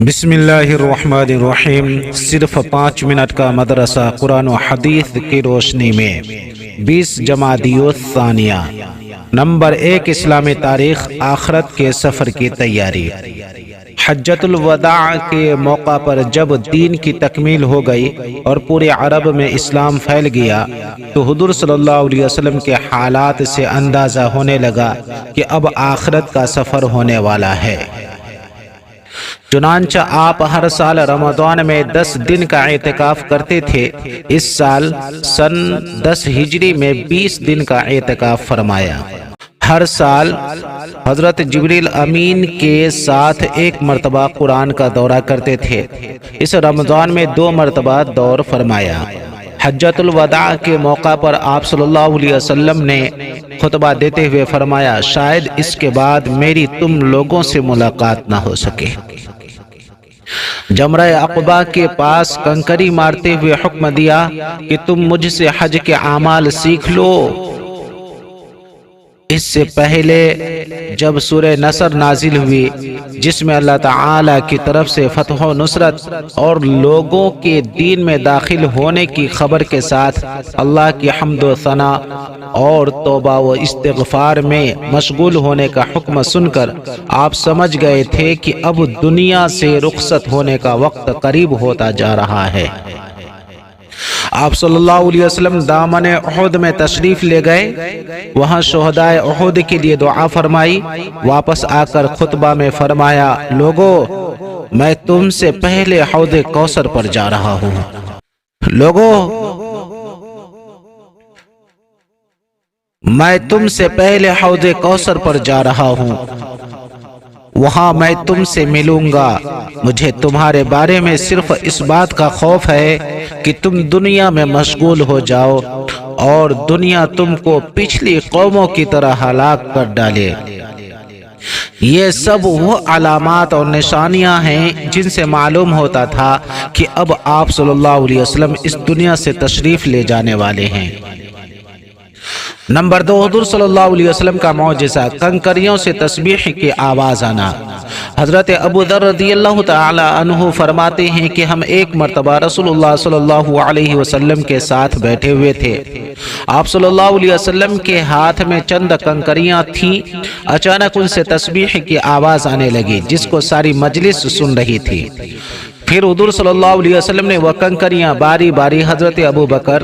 بسم اللہ الرحمن الرحیم۔ صرف 5 منٹ کا مدرسہ قرآن و حدیث کی روشنی میں 20 جمادی الثانیہ۔ نمبر 1، اسلامی تاریخ، آخرت کے سفر کی تیاری۔ حجۃ الوداع کے موقع پر جب دین کی تکمیل ہو گئی اور پورے عرب میں اسلام پھیل گیا تو حضور صلی اللہ علیہ وسلم کے حالات سے اندازہ ہونے لگا کہ اب آخرت کا سفر ہونے والا ہے۔ چنانچہ آپ ہر سال رمضان میں 10 دن کا اعتکاف کرتے تھے۔ اس سال سن 10 ہجری میں 20 دن کا اعتکاف فرمایا۔ ہر سال حضرت جبریل امین کے ساتھ 1 مرتبہ قرآن کا دورہ کرتے تھے۔ اس رمضان میں 2 مرتبہ دور فرمایا۔ حجۃ الوداع کے موقع پر آپ صلی اللہ علیہ وسلم نے خطبہ دیتے ہوئے فرمایا، شاید اس کے بعد میری تم لوگوں سے ملاقات نہ ہو سکے۔ جمرہ عقبہ کے پاس کنکری مارتے ہوئے حکم دیا کہ تم مجھ سے حج کے اعمال سیکھ لو۔ اس سے پہلے جب سورہ نصر نازل ہوئی جس میں اللہ تعالی کی طرف سے فتح و نصرت اور لوگوں کے دین میں داخل ہونے کی خبر کے ساتھ اللہ کی حمد و ثنا اور توبہ و استغفار میں مشغول ہونے کا حکم سن کر آپ سمجھ گئے تھے کہ اب دنیا سے رخصت ہونے کا وقت قریب ہوتا جا رہا ہے۔ آپ صلی اللہ علیہ وسلم دامن احد میں تشریف لے گئے، وہاں شہدائے احد کے لیے دعا فرمائی۔ واپس آ کر خطبہ میں فرمایا، لوگو میں تم سے پہلے حوض کوثر پر جا رہا ہوں۔ میں تم سے پہلے حوض کوثر پر جا رہا ہوں، وہاں میں تم سے ملوں گا۔ مجھے تمہارے بارے میں صرف اس بات کا خوف ہے کہ تم دنیا میں مشغول ہو جاؤ اور دنیا تم کو پچھلی قوموں کی طرح ہلاک کر ڈالے۔ یہ سب وہ علامات اور نشانیاں ہیں جن سے معلوم ہوتا تھا کہ اب آپ صلی اللہ علیہ وسلم اس دنیا سے تشریف لے جانے والے ہیں۔ نمبر 2، حضور صلی اللہ علیہ وسلم کا معجزہ، کنکریوں سے تسبیح کی آواز آنا۔ حضرت ابو ذر رضی اللہ تعالی عنہ فرماتے ہیں کہ ہم ایک مرتبہ رسول اللہ صلی اللہ علیہ وسلم کے ساتھ بیٹھے ہوئے تھے۔ آپ صلی اللہ علیہ وسلم کے ہاتھ میں چند کنکریاں تھیں۔ اچانک ان سے تسبیح کی آواز آنے لگی جس کو ساری مجلس سن رہی تھی۔ پھر حضور صلی اللہ علیہ وسلم نے وہ کنکریاں باری باری حضرت ابو بکر،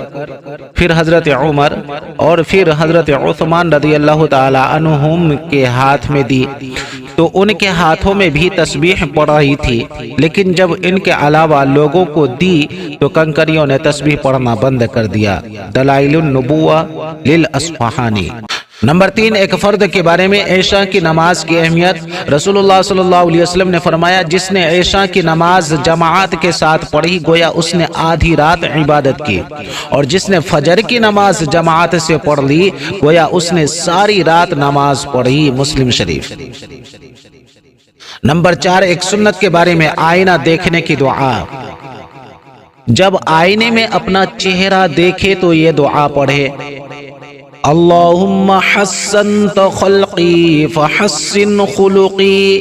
پھر حضرت عمر اور پھر حضرت عثمان رضی اللہ تعالی عنہم کے ہاتھ میں دی تو ان کے ہاتھوں میں بھی تسبیح پڑھ رہی تھی، لیکن جب ان کے علاوہ لوگوں کو دی تو کنکریوں نے تسبیح پڑھنا بند کر دیا۔ دلائل النبوہ للاصفہانی۔ نمبر 3، ایک فرد کے بارے میں عشاء کی نماز کی اہمیت۔ رسول اللہ صلی اللہ علیہ وسلم نے فرمایا، جس نے عشاء کی نماز جماعت کے ساتھ پڑھی گویا اس نے آدھی رات عبادت کی، اور جس نے فجر کی نماز جماعت سے پڑھ لی گویا اس نے ساری رات نماز پڑھی۔ مسلم شریف۔ نمبر 4، ایک سنت کے بارے میں آئینہ دیکھنے کی دعا۔ جب آئینے میں اپنا چہرہ دیکھے تو یہ دعا پڑھے، اللہم حسنت خلقی فحسن خلقی،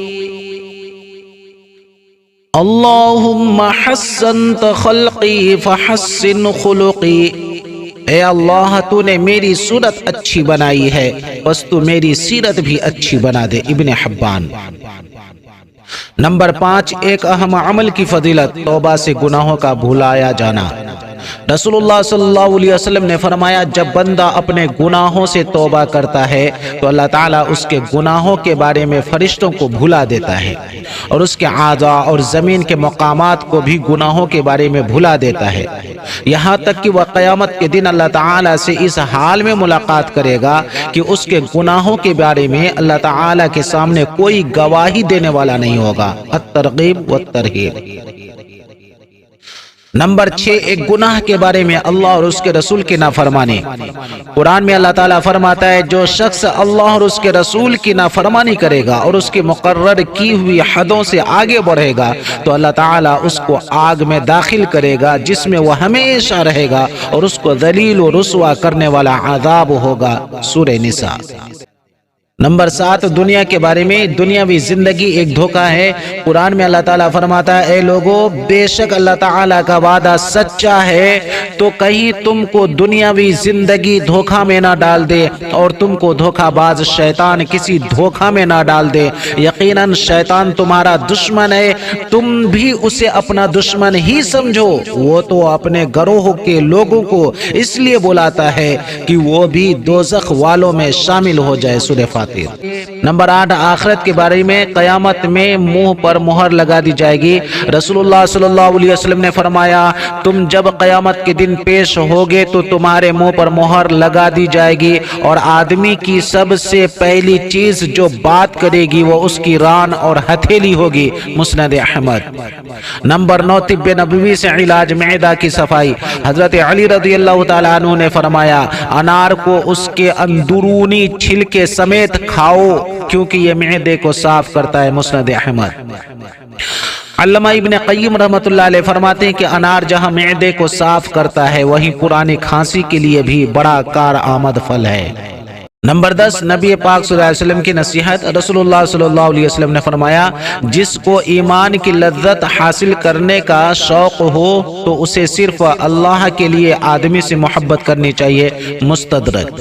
اللہم حسنت خلقی فحسن خلقی۔ اے اللہ تو نے میری صورت اچھی بنائی ہے بس تو میری سیرت بھی اچھی بنا دے۔ ابن حبان۔ نمبر 5، ایک اہم عمل کی فضیلت، توبہ سے گناہوں کا بھلایا جانا۔ رسول اللہ صلی اللہ علیہ وسلم نے فرمایا، جب بندہ اپنے گناہوں سے توبہ کرتا ہے تو اللہ تعالیٰ اس کے گناہوں کے بارے میں فرشتوں کو بھلا دیتا ہے اور اس کے اعضاء اور زمین کے مقامات کو بھی گناہوں کے بارے میں بھلا دیتا ہے، یہاں تک کہ وہ قیامت کے دن اللہ تعالیٰ سے اس حال میں ملاقات کرے گا کہ اس کے گناہوں کے بارے میں اللہ تعالیٰ کے سامنے کوئی گواہی دینے والا نہیں ہوگا۔ الترغیب والترہیب۔ نمبر 6، ایک گناہ کے بارے میں اللہ اور اس کے رسول کی نافرمانی۔ قرآن میں اللہ تعالیٰ فرماتا ہے، جو شخص اللہ اور اس کے رسول کی نافرمانی کرے گا اور اس کی مقرر کی ہوئی حدوں سے آگے بڑھے گا تو اللہ تعالیٰ اس کو آگ میں داخل کرے گا جس میں وہ ہمیشہ رہے گا اور اس کو ذلیل و رسوا کرنے والا عذاب ہوگا۔ سورہ نساء۔ نمبر 7 دنیا کے بارے میں، دنیاوی زندگی ایک دھوکہ ہے۔ قرآن میں اللہ تعالیٰ فرماتا ہے اے لوگو بے شک اللہ تعالیٰ کا وعدہ سچا ہے، تو کہیں تم کو دنیاوی زندگی دھوکہ میں نہ ڈال دے اور تم کو دھوکہ باز شیطان کسی دھوکہ میں نہ ڈال دے۔ یقیناً شیطان تمہارا دشمن ہے، تم بھی اسے اپنا دشمن ہی سمجھو، وہ تو اپنے گروہ کے لوگوں کو اس لیے بلاتا ہے کہ وہ بھی دوزخ والوں میں شامل ہو جائے۔ سورہ فاتر۔ نمبر 8 آخرت کے بارے میں، قیامت میں منہ پر مہر لگا دی جائے گی۔ رسول اللہ صلی اللہ علیہ وسلم نے فرمایا تم جب قیامت کے دن پیش ہوگے تو تمہارے منہ پر مہر لگا دی جائے گی، اور آدمی کی سب سے پہلی چیز جو بات کرے گی وہ اس کی ران اور ہتھیلی ہوگی۔ مسند احمد۔ نمبر 9 طب نبوی سے علاج معدہ کی صفائی۔ حضرت علی رضی اللہ تعالیٰ عنہ نے فرمایا انار کو اس کے اندرونی چھلکے سمیت کھاؤ کیونکہ یہ معدے کو صاف کرتا ہے۔ مسند احمد۔ علامہ ابن قیم رحمۃ اللہ علیہ فرماتے ہیں کہ انار جہاں معدے کو صاف کرتا ہے وہیں پرانی کھانسی کے لیے بھی بڑا کارآمد پھل ہے۔ نمبر 10 نبی پاک صلی اللہ علیہ وسلم کی نصیحت۔ رسول اللہ صلی اللہ علیہ وسلم نے فرمایا جس کو ایمان کی لذت حاصل کرنے کا شوق ہو تو اسے صرف اللہ کے لیے آدمی سے محبت کرنی چاہیے۔ مستدرک۔